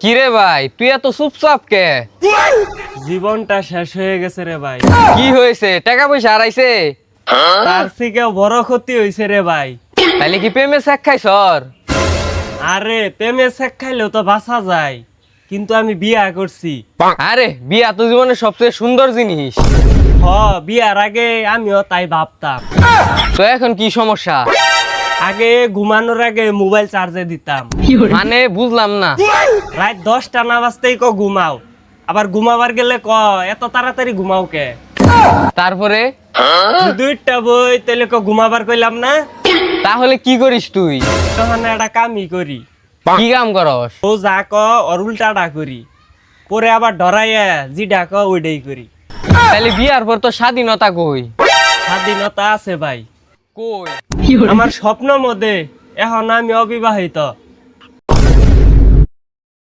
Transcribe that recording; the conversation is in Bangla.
কিরে ভাই তুই এত চুপচাপ কে? জীবনটা শেষ হয়ে গেছে রে ভাই। কি হয়েছে? টাকা পয়সা হারাইছে? তার থেকেও বড় ক্ষতি হয়েছে রে ভাই। তাইলে কি প্রেমে শেখ খাইছর? আরে প্রেমে শেখ খাইলেও তো বাঁচা যায়, কিন্তু আমি বিয়া করছি। আরে বিয়া তো জীবনের সবচেয়ে সুন্দর জিনিস। হ, বিয়ার আগে আমিও তাই ভাবতাম। তো এখন কি সমস্যা? আগে ঘুমানোর আগে মোবাইল চার্জে দিতাম। মানে বুঝলাম না। রাত 10টা না বাজতেই ঘুমাও, আবার ঘুমাবার গেলে এত তাড়াতাড়ি ঘুমাও কে? তারপরে? দুইটা বই তাহলে ঘুমাবার কইলাম না। তাহলে কি করিস তুই? তখন একটা কামই করি। কি কাম করস? ও যা ওর উল্টাটা করি, পরে আবার ডরাইয়া জি ডাক ওইটাই করি। তাইলে বিয়ার পর তো স্বাধীনতা কই? স্বাধীনতা আছে ভাই। কই? আমার স্বপ্ন মধ্যে এখন আমি অবিবাহিত,